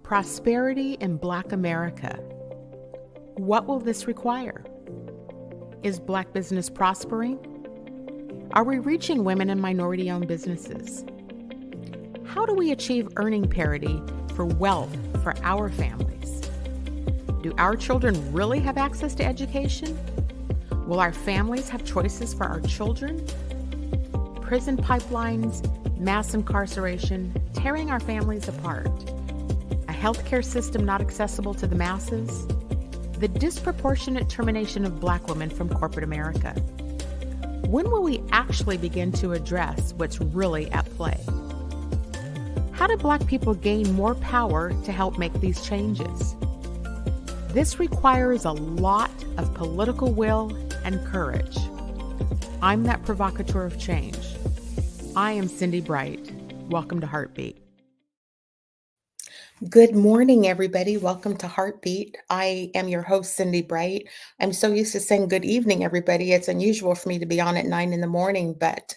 Prosperity in Black America. What will this require? Is Black business prospering? Are we reaching women and minority-owned businesses? How do we achieve earning parity for wealth for our families? Do our children really have access to education? Will our families have choices for our children? Prison pipelines, mass incarceration, tearing our families apart. A healthcare system not accessible to the masses. The disproportionate termination of Black women from corporate America. When will we actually begin to address what's really at play? How do Black people gain more power to help make these changes? This requires a lot of political will and courage. I'm that provocateur of change. I am Cindi Bright. Welcome to HeartBeat. Good morning, everybody. Welcome to HeartBeat. I am your host, Cindi Bright. I'm so used to saying good evening, everybody. It's unusual for me to be on at 9 in the morning, but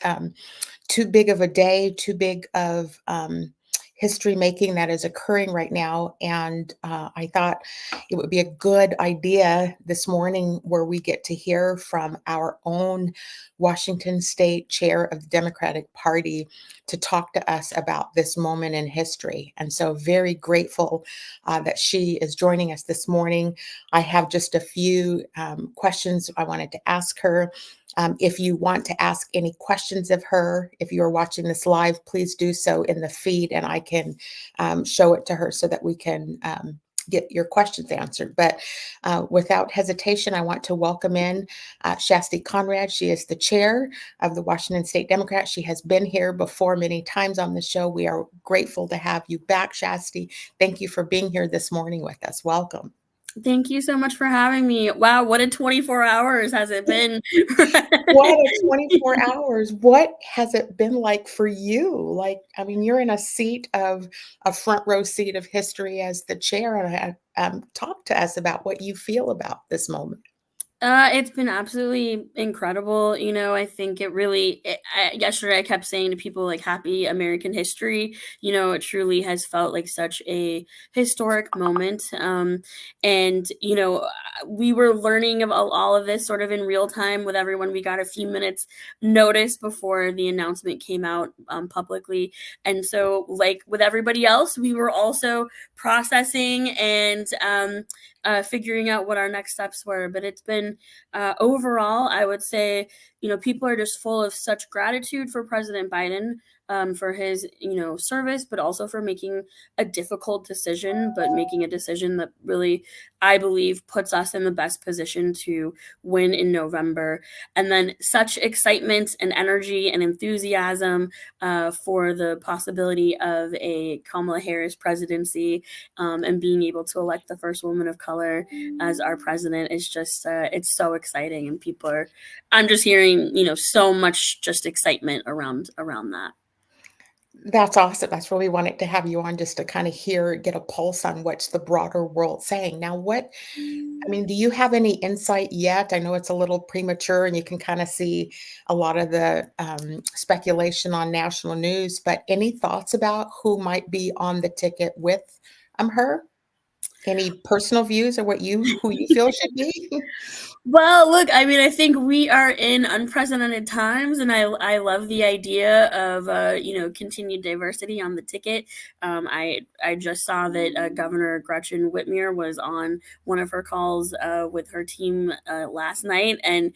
too big of a day, too big of history making that is occurring right now. And I thought it would be a good idea this morning where we get to hear from our own Washington State Chair of the Democratic Party to talk to us about this moment in history. And so very grateful that she is joining us this morning. I have just a few questions I wanted to ask her. If you want to ask any questions of her, if you're watching this live, please do so in the feed and I can show it to her so that we can get your questions answered. But without hesitation, I want to welcome in Shasti Conrad. She is the chair of the Washington State Democrats. She has been here before many times on the show. We are grateful to have you back, Shasti. Thank you for being here this morning with us. Welcome. Thank you so much for having me. Wow, what a 24 hours has it been? What a 24 hours. What has it been like for you? Like, I mean, you're in a seat of a front row seat of history as the chair, and talk to us about what you feel about this moment. It's been absolutely incredible. You know, I think it really, yesterday I kept saying to people like happy American history. You know, it truly has felt like such a historic moment. And, you know, we were learning about all of this sort of in real time with everyone. We got a few minutes notice before the announcement came out publicly. And so like with everybody else, we were also processing and figuring out what our next steps were. But it's been overall, I would say, you know, people are just full of such gratitude for President Biden, for his, you know, service, but also for making a difficult decision, but making a decision that really, I believe, puts us in the best position to win in November. And then such excitement and energy and enthusiasm for the possibility of a Kamala Harris presidency, and being able to elect the first woman of color as our president is just, it's so exciting. And people are, I'm just hearing, you know, so much just excitement around that. That's awesome. That's where we wanted to have you on, just to kind of get a pulse on what's the broader world saying. Now, do you have any insight yet? I know it's a little premature and you can kind of see a lot of the speculation on national news, but any thoughts about who might be on the ticket with her? Any personal views or who you feel should be? Well, look, I mean, I think we are in unprecedented times, and I love the idea of you know, continued diversity on the ticket. I just saw that Governor Gretchen Whitmer was on one of her calls with her team last night, and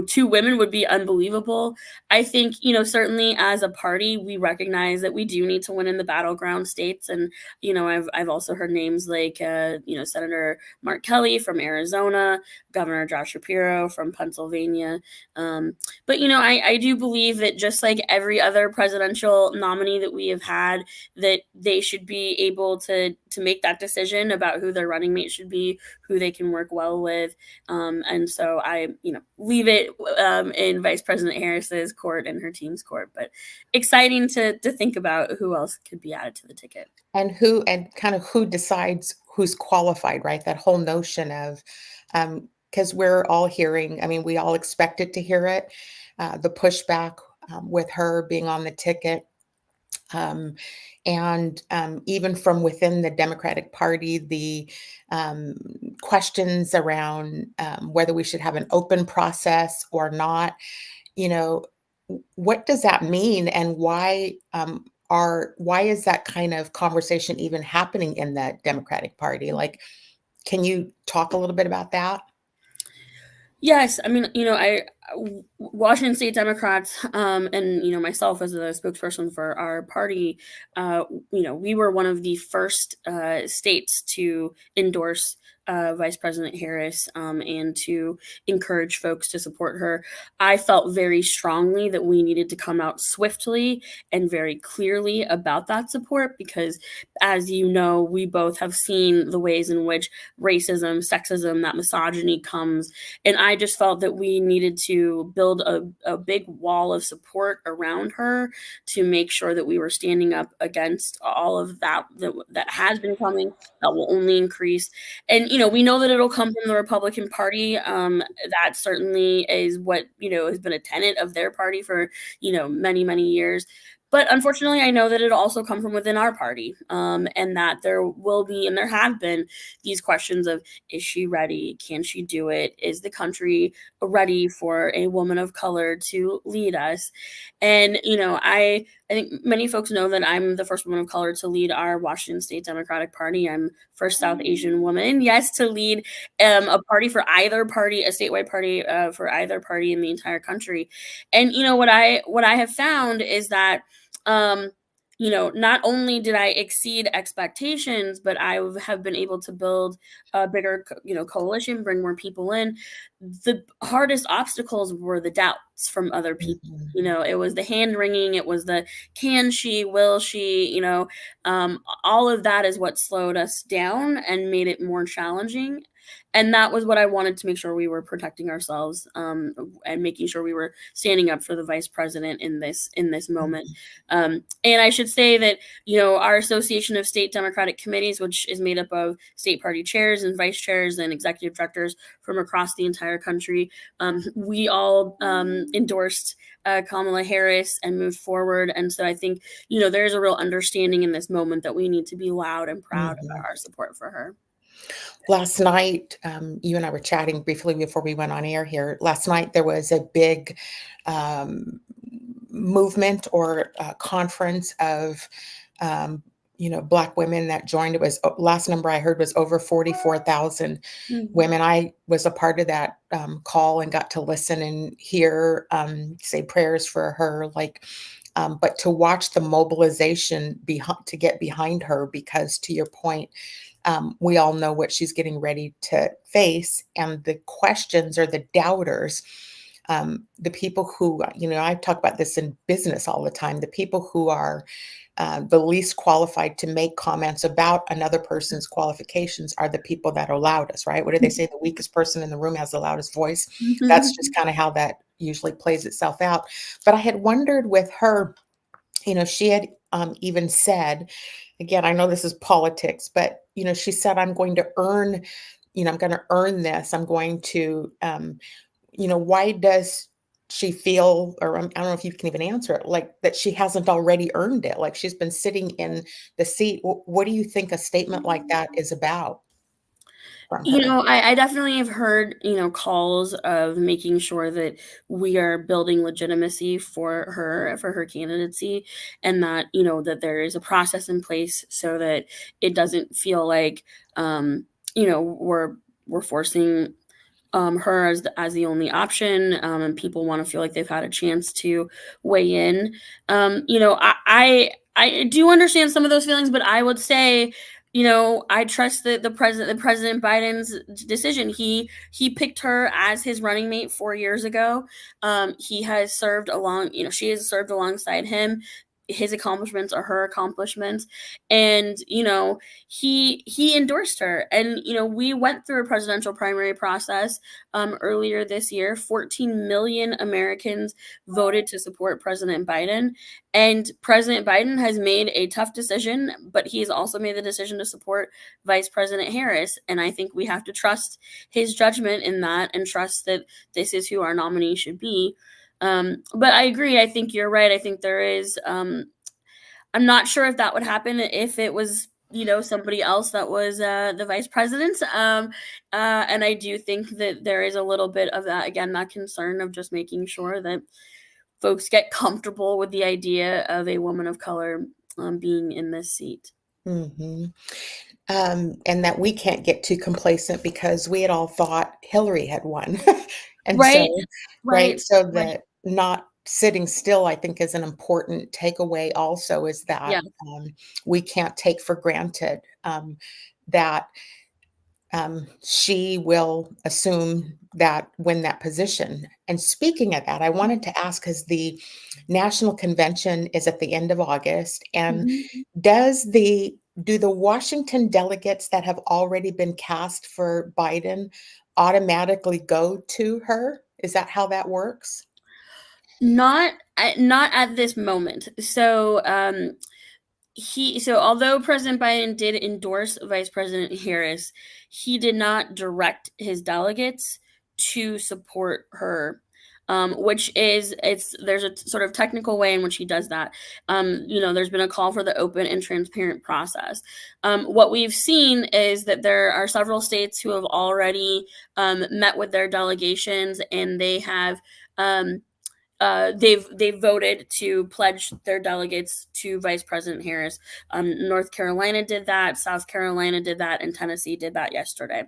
2 women would be unbelievable. I think, you know, certainly as a party, we recognize that we do need to win in the battleground states. And, you know, I've also heard names like, you know, Senator Mark Kelly from Arizona, Governor Josh Shapiro from Pennsylvania. But, you know, I do believe that just like every other presidential nominee that we have had, that they should be able to make that decision about who their running mate should be, who they can work well with. And so I, you know, leave it in Vice President Harris's court and her team's court, but exciting to think about who else could be added to the ticket. And kind of who decides who's qualified, right? That whole notion of, because we're all hearing, I mean, we all expected to hear it, the pushback with her being on the ticket. Um, and even from within the Democratic Party, the um, questions around whether we should have an open process or not, you know, what does that mean, and why is that kind of conversation even happening in the Democratic Party? Like, can you talk a little bit about that? Yes, I mean, Washington State Democrats, and myself as a spokesperson for our party, we were one of the first states to endorse Vice President Harris, and to encourage folks to support her. I felt very strongly that we needed to come out swiftly and very clearly about that support because, as you know, we both have seen the ways in which racism, sexism, that misogyny comes, and I just felt that we needed to build a big wall of support around her to make sure that we were standing up against all of that has been coming, that will only increase. And we know that it'll come from the Republican Party. That certainly is what has been a tenet of their party for many, many years. But unfortunately, I know that it'll also come from within our party, and that there will be, and there have been, these questions of, is she ready? Can she do it? Is the country ready for a woman of color to lead us? And I think many folks know that I'm the first woman of color to lead our Washington State Democratic Party. I'm first South Asian woman, yes, to lead a party for either party, a statewide party for either party in the entire country. And what I have found is that um, not only did I exceed expectations, but I have been able to build a bigger, coalition, bring more people in. The hardest obstacles were the doubts from other people. Mhm, It was the hand wringing, it was the can she, will she, all of that is what slowed us down and made it more challenging. And that was what I wanted to make sure we were protecting ourselves, and making sure we were standing up for the vice president in this moment. mhm, And I should say that our Association of State Democratic Committees, which is made up of state party chairs and vice chairs and executive directors from across the entire country, we all endorsed Kamala Harris and moved forward. And so I think there's a real understanding in this moment that we need to be loud and proud mhm. about our support for her. Last night, you and I were chatting briefly before we went on air here. Last night, there was a big um, movement or conference of, um, Black women that joined. It was last number I heard was over 44,000 Mhm. women. I was a part of that call and got to listen and hear say prayers for her. Like, but to watch the mobilization to get behind her, because to your point, we all know what she's getting ready to face, and the questions or the doubters, the people who, I talk about this in business all the time, the people who are the least qualified to make comments about another person's qualifications are the people that are loudest, right? What do they say? The weakest person in the room has the loudest voice. That's just kind of how that usually plays itself out. But I had wondered with her, she had even said, again, I know this is politics, but she said, I'm going to earn, I'm going to earn this. I'm going to, why does she feel, or I don't know if you can even answer it, like that she hasn't already earned it? Like she's been sitting in the seat. What do you think a statement like that is about from her? I definitely have heard, calls of making sure that we are building legitimacy for her candidacy, and that, that there is a process in place so that it doesn't feel like, we're forcing her as the only option, and people want to feel like they've had a chance to weigh in. I do understand some of those feelings, but I would say, I trust the President Biden's decision. He picked her as his running mate 4 years ago. He has served along, she has served alongside him. His accomplishments are her accomplishments, and he endorsed her. And we went through a presidential primary process earlier this year. 14 million Americans voted to support President Biden, and President Biden has made a tough decision, but he's also made the decision to support Vice President Harris. And I think we have to trust his judgment in that, and trust that this is who our nominee should be. But I agree. I think you're right. I think there is I'm not sure if that would happen if it was, somebody else that was the vice president. And I do think that there is a little bit of that, again, that concern of just making sure that folks get comfortable with the idea of a woman of color being in this seat. Hmm. And that we can't get too complacent because we had all thought Hillary had won. And Right, so, right, right, so right. that not sitting still, I think, is an important takeaway also is Yeah. that we can't take for granted that she will assume that win that position. And speaking of that, I wanted to ask because the national convention is at the end of August, and Mhm. do the Washington delegates that have already been cast for Biden automatically go to her? Is that how that works? Not at this moment. So although President Biden did endorse Vice President Harris, he did not direct his delegates to support her. Which is it's there's a sort of technical way in which he does that. There's been a call for the open and transparent process. What we've seen is that there are several states who have already met with their delegations, and they've voted to pledge their delegates to Vice President Harris. North Carolina did that, South Carolina did that, and Tennessee did that yesterday.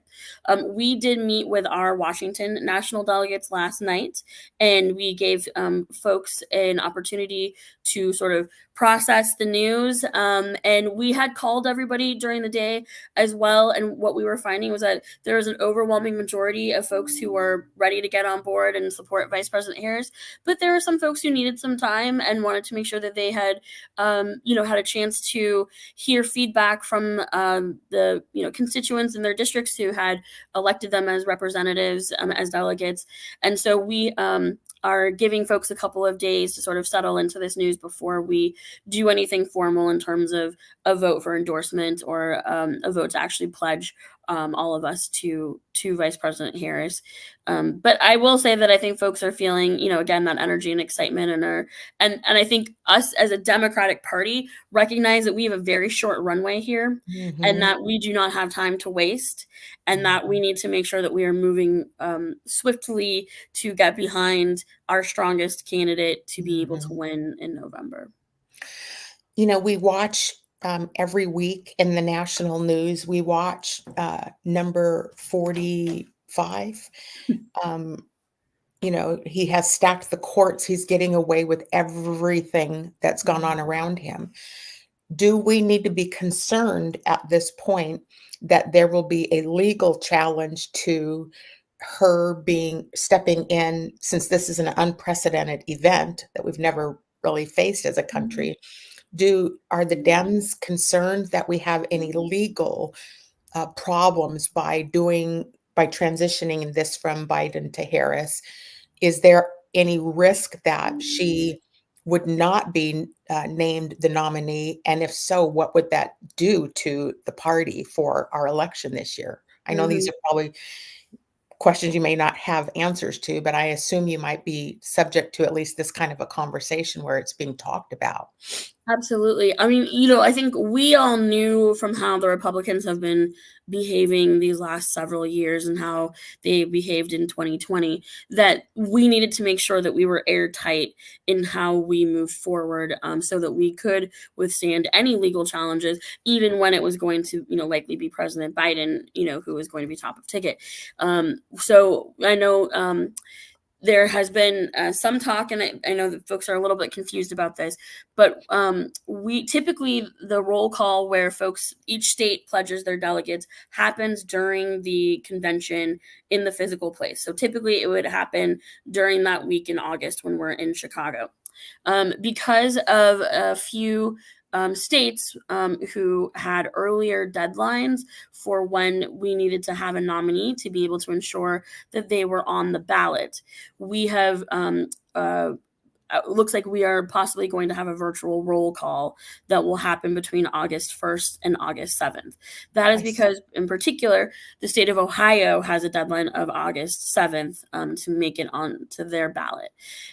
We did meet with our Washington national delegates last night, and we gave folks an opportunity to sort of process the news. And we had called everybody during the day as well. And what we were finding was that there was an overwhelming majority of folks who were ready to get on board and support Vice President Harris, but there were some folks who needed some time and wanted to make sure that they had, had a chance to hear feedback from the constituents in their districts who had elected them as representatives, as delegates. And so we are giving folks a couple of days to sort of settle into this news before we do anything formal in terms of a vote for endorsement or a vote to actually pledge all of us to Vice President Harris. But I will say that I think folks are feeling, again, that energy and excitement, and I think us as a Democratic Party recognize that we have a very short runway here, and Mhm, that we do not have time to waste, and that we mhm, need to make sure that we are moving swiftly to get behind our strongest candidate to be able to mhm. win in November. We watch every week in the national news, we watch number 45. Um, he has stacked the courts. He's getting away with everything that's gone on around him. Do we need to be concerned at this point that there will be a legal challenge to her being stepping in since this is an unprecedented event that we've never really faced as a country? Do Are the Dems concerned that we have any legal problems by transitioning this from Biden to Harris? Is there any risk that she would not be named the nominee? And if so, what would that do to the party for our election this year? I know these Mhm. are probably questions you may not have answers to, but I assume you might be subject to at least this kind of a conversation where it's being talked about. Absolutely. I mean, I think we all knew from how the Republicans have been behaving these last several years and how they behaved in 2020 that we needed to make sure that we were airtight in how we moved forward, so that we could withstand any legal challenges, even when it was going to, likely be President Biden, who was going to be top of ticket. So I know. There has been some talk, and I know that folks are a little bit confused about this, but we typically the roll call where each state pledges their delegates happens during the convention in the physical place. So typically it would happen during that week in August when we're in Chicago. Because of a few states who had earlier deadlines for when we needed to have a nominee to be able to ensure that they were on the ballot. We have looks like we are possibly going to have a virtual roll call that will happen between August 1st and August 7th. That is I see. because, in particular, the state of Ohio has a deadline of August 7th to make it onto their ballot.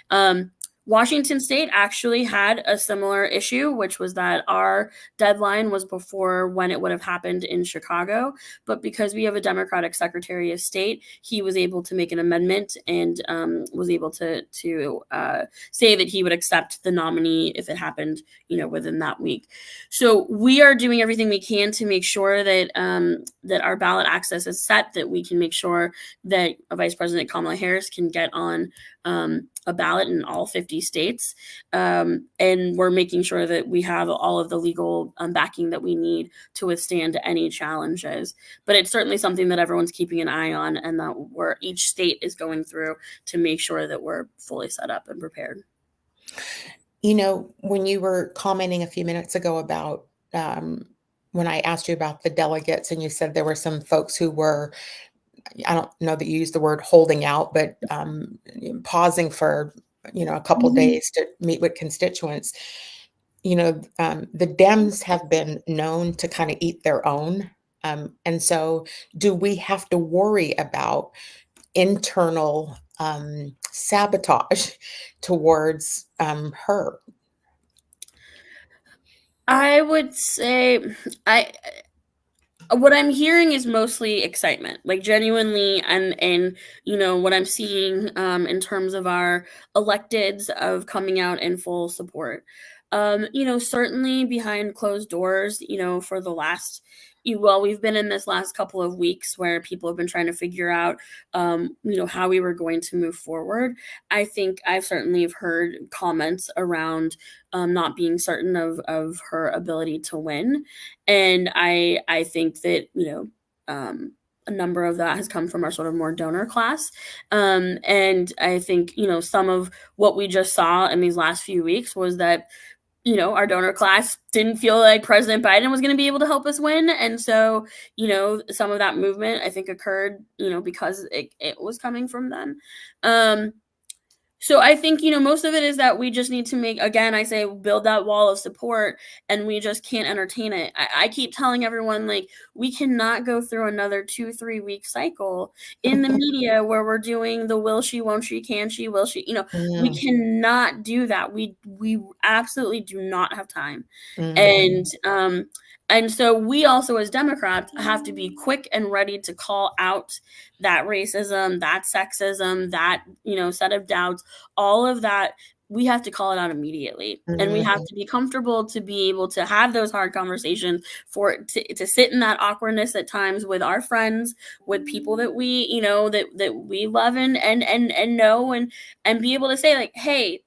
Um, Washington State actually had a similar issue, which was that our deadline was before when it would have happened in Chicago. But because we have a Democratic Secretary of State, he was able to make an amendment and was able to say that he would accept the nominee if it happened, within that week. So we are doing everything we can to make sure that that our ballot access is set, that we can make sure that Vice President Kamala Harris can get on a ballot in all 50 states. And we're making sure that we have all of the legal backing that we need to withstand any challenges. But it's certainly something that everyone's keeping an eye on, and that each state is going through to make sure that we're fully set up and prepared. When you were commenting a few minutes ago about when I asked you about the delegates, and you said there were some folks who were, I don't know that you used the word holding out, but pausing for, a couple Mhm. days to meet with constituents. The Dems have been known to kind of eat their own. And so, do we have to worry about internal sabotage towards her? I would say I what I'm hearing is mostly excitement, like genuinely, and what I'm seeing in terms of our electeds of coming out in full support. Certainly behind closed doors, for the last well, we've been in this last couple of weeks where people have been trying to figure out how we were going to move forward. I think I've certainly have heard comments around not being certain of her ability to win, and I think that a number of that has come from our sort of more donor class, and I think some of what we just saw in these last few weeks was that our donor class didn't feel like President Biden was going to be able to help us win, and so some of that movement I think occurred because it was coming from them. Um, so I think, most of it is that we just need to make, again, I say build that wall of support, and we just can't entertain it. I keep telling everyone, like, we cannot go through another 2, 3 week cycle in the media where we're doing the will she, won't she, can she, will she, we Mm, cannot do that. We absolutely do not have time. mhm, And so we also as Democrats have to be quick and ready to call out that racism, that sexism, that, set of doubts, all of that. We have to call it out immediately. And we have mhm, to be comfortable to be able to have those hard conversations, to sit in that awkwardness at times with our friends, with people that we, that we love and know, and be able to say, like, hey,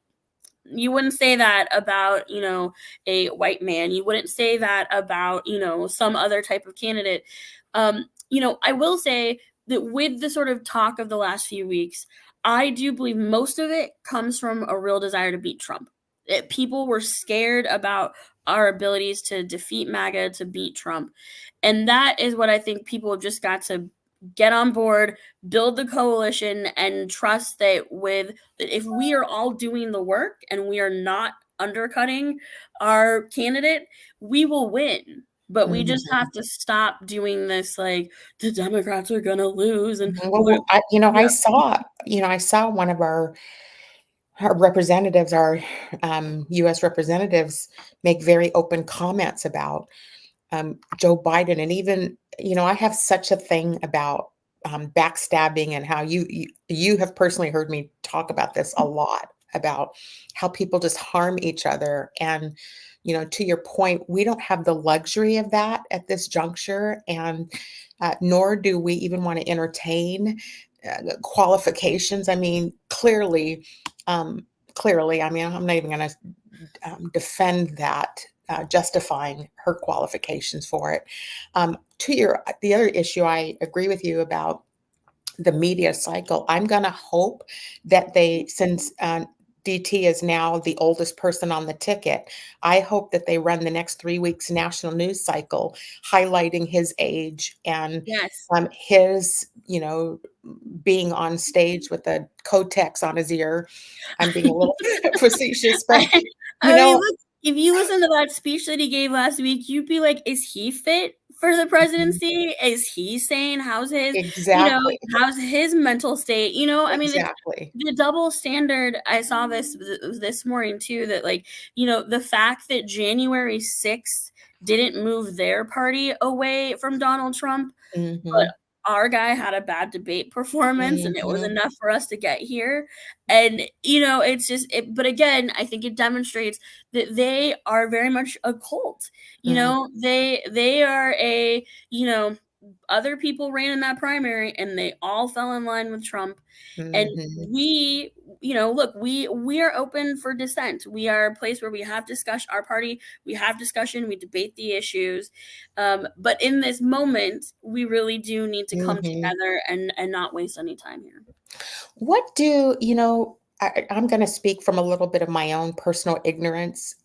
you wouldn't say that about a white man, you wouldn't say that about some other type of candidate. I will say that with the sort of talk of the last few weeks, I do believe most of it comes from a real desire to beat Trump. People were scared about our abilities to defeat MAGA, to beat Trump, and that is what I think people have just got to get on board, build the coalition, and trust that if we are all doing the work and we are not undercutting our candidate, we will win. But we just mhm. have to stop doing this, like, the Democrats are gonna lose, and we're Well, I yeah. saw one of our representatives, our U.S. representatives, make very open comments about Joe Biden, and even I have such a thing about backstabbing, and how you have personally heard me talk about this a lot, about how people just harm each other. And to your point, we don't have the luxury of that at this juncture, and nor do we even want to entertain qualifications. I mean, clearly, I mean, I'm not even going to defend that, justifying her qualifications for it. To the other issue, I agree with you about the media cycle. I'm going to hope that since DT is now the oldest person on the ticket, I hope that they run the next 3 weeks national news cycle highlighting his age, and Yes. his, being on stage with a Kotex on his ear. I'm being a little facetious, but you I mean, know, look, if you listen to that speech that he gave last week, you'd be like, "Is he fit for the Mhm. presidency? Is he sane? Exactly. How's his mental state? I mean, it's Exactly. the double standard. I saw this morning too, that like, the fact that January 6th didn't move their party away from Donald Trump, but Mhm. our guy had a bad debate performance, and it was Mhm. enough for us to get here. And, it's just it but again, I think it demonstrates that they are very much a cult. Mhm. They are other people ran in that primary, and they all fell in line with Trump. And Mhm. look, we are open for dissent. We are a place where we have discussion. Our party, we have discussion. We debate the issues. But in this moment, we really do need to come Mhm. together and not waste any time here. What do I'm going to speak from a little bit of my own personal ignorance.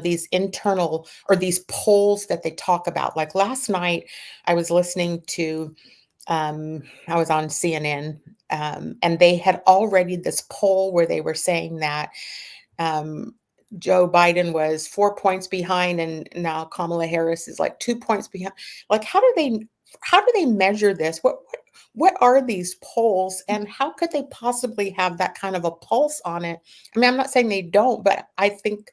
These internal or these polls that they talk about. Like last night, I was listening to, I was on CNN, and they had already this poll where they were saying that um, Joe Biden was 4 points behind, and now Kamala Harris is like 2 points behind. Like, how do they measure this? What are these polls, and how could they possibly have that kind of a pulse on it? I mean, I'm not saying they don't, but I think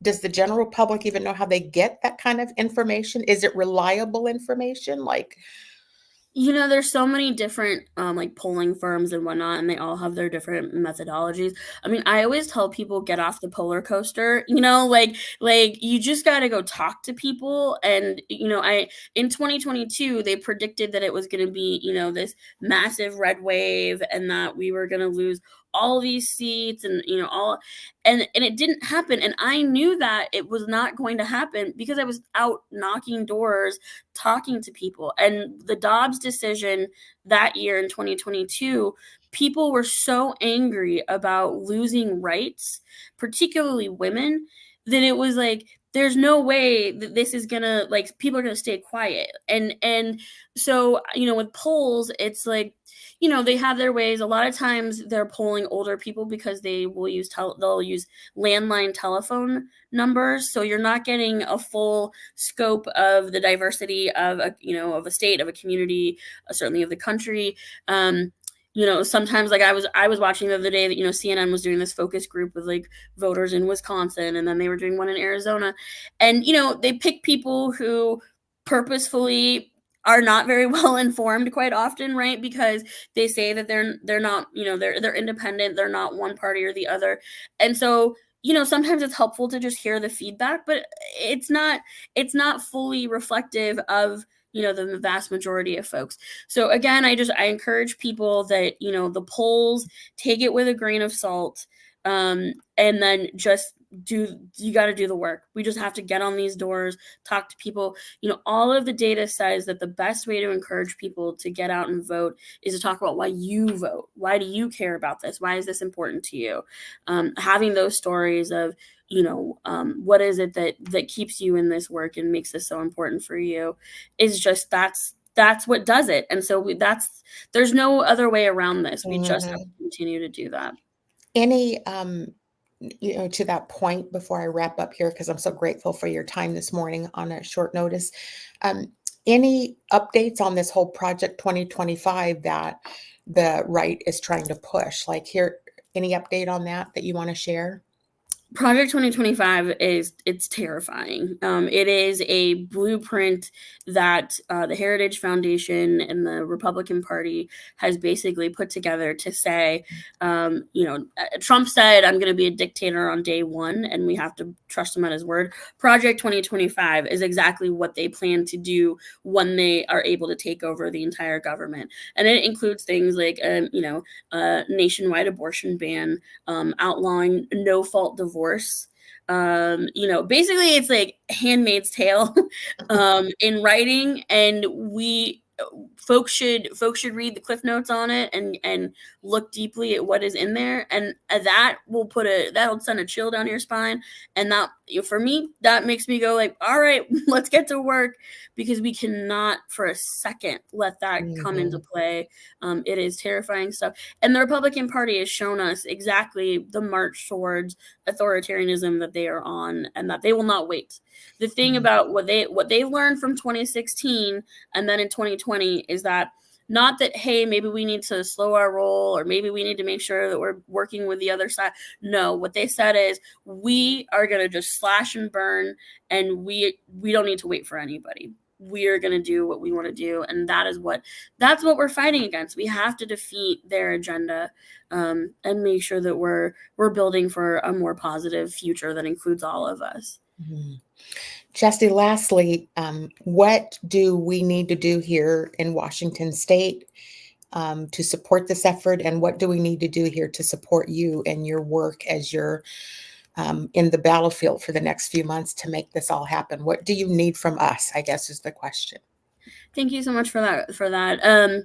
does the general public even know how they get that kind of information? Is it reliable information? Like, There's so many different, like, polling firms and whatnot, and they all have their different methodologies. I mean, I always tell people, "Get off the polar coaster," you just gotta go talk to people. And, I in 2022, they predicted that it was gonna be, this massive red wave, and that we were gonna lose all these seats, and, all and it didn't happen. And I knew that it was not going to happen because I was out knocking doors, talking to people. And the Dobbs decision that year in 2022, people were so angry about losing rights, particularly women, that it was like, there's no way that this is gonna, like, people are gonna stay quiet. And so, with polls, it's like, they have their ways. A lot of times they're polling older people because they'll use landline telephone numbers, so you're not getting a full scope of the diversity of a state, of a community, certainly of the country. Sometimes, like, I was watching the other day that CNN was doing this focus group with, like, voters in Wisconsin, and then they were doing one in Arizona. And they pick people who purposefully are not very well informed quite often, right? Because they say that they're not, they're independent, they're not one party or the other. And so, sometimes it's helpful to just hear the feedback, but it's not fully reflective of the vast majority of folks. So again, I encourage people that the polls, take it with a grain of salt. And then just you got to do the work. We just have to get on these doors, talk to people. All of the data says that the best way to encourage people to get out and vote is to talk about why you vote. Why do you care about this? Why is this important to you? Having those stories of what is it that keeps you in this work and makes this so important for you, is just that's what does it. And so there's no other way around this. We just have mhm. to continue to do that. Any to that point before I wrap up here, because I'm so grateful for your time this morning on a short notice. Um, any updates on this whole Project 2025 that the right is trying to push? Like, here, any update on that you want to share? Project 2025 it's terrifying. It is a blueprint that the Heritage Foundation and the Republican Party has basically put together to say, Trump said, "I'm going to be a dictator on day one," and we have to trust him at his word. Project 2025 is exactly what they plan to do when they are able to take over the entire government, and it includes things like, a nationwide abortion ban, outlawing no fault divorce. Basically, it's like Handmaid's Tale in writing, and we folks should read the cliff notes on it and look deeply at what is in there, and that'll send a chill down your spine. And that for me, that makes me go like, all right, let's get to work, because we cannot for a second let that come into Mhm. play. It is terrifying stuff. And the Republican Party has shown us exactly the march towards authoritarianism that they are on, and that they will not wait. The thing Mhm. about what they learned from 2016 and then in 2020 is that, not that, hey, maybe we need to slow our roll, or maybe we need to make sure that we're working with the other side. No, what they said is, we are going to just slash and burn, and we don't need to wait for anybody. We are going to do what we want to do, and that's what we're fighting against. We have to defeat their agenda, and make sure that we're building for a more positive future that includes all of us. Mhm. Shasti, lastly, what do we need to do here in Washington State to support this effort? And what do we need to do here to support you and your work as you're in the battlefield for the next few months to make this all happen? What do you need from us, I guess is the question. Thank you so much for that.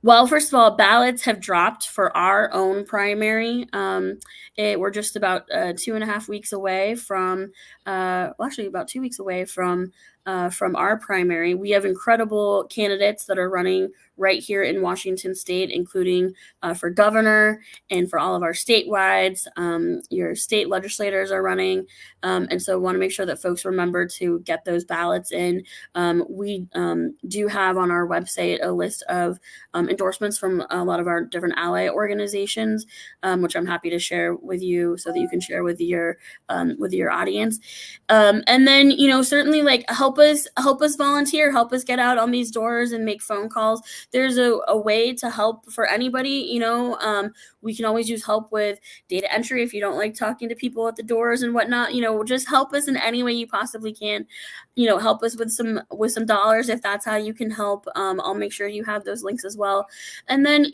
Well, first of all, ballots have dropped for our own primary. We're just about 2.5 weeks away from, well, actually about 2 weeks away from our primary. We have incredible candidates that are running right here in Washington State, including for governor and for all of our statewide. Your state legislators are running, and so want to make sure that folks remember to get those ballots in. We do have on our website a list of endorsements from a lot of our different ally organizations, which I'm happy to share with you so that you can share with your audience. And then, certainly, like, help us volunteer, help us get out on these doors and make phone calls. There's a way to help for anybody. We can always use help with data entry if you don't like talking to people at the doors and whatnot. Just help us in any way you possibly can. Help us with some dollars if that's how you can help. I'll make sure you have those links as well. And then,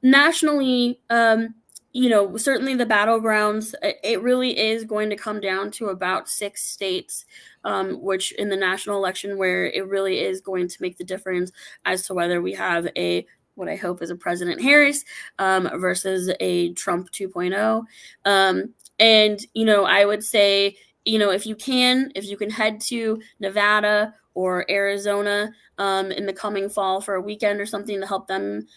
nationally, certainly the battlegrounds, it really is going to come down to about 6 states, which in the national election, where it really is going to make the difference as to whether we have what I hope is a President Harris versus a Trump 2.0. And, I would say, if you can head to Nevada or Arizona in the coming fall for a weekend or something to help them,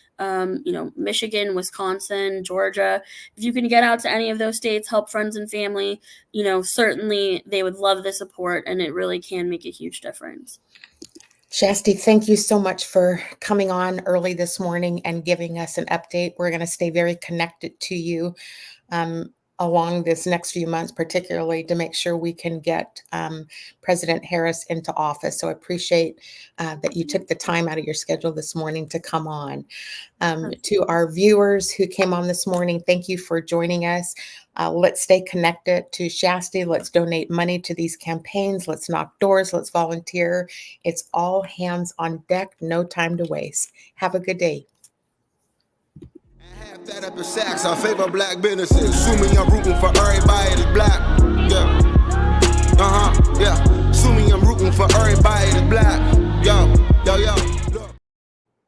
Michigan, Wisconsin, Georgia, if you can get out to any of those states, help friends and family, certainly they would love the support, and it really can make a huge difference. Shasti, thank you so much for coming on early this morning and giving us an update. We're going to stay very connected to you um, along this next few months, particularly to make sure we can get President Harris into office. So I appreciate that you took the time out of your schedule this morning to come on. To our viewers who came on this morning, thank you for joining us. Let's stay connected to Shasti. Let's donate money to these campaigns. Let's knock doors. Let's volunteer. It's all hands on deck. No time to waste. Have a good day. Half that up in sacks, I favor black businesses. Assuming I'm rooting for everybody that's black. Yeah. Yeah. Assuming I'm rooting for everybody that's black. Yo.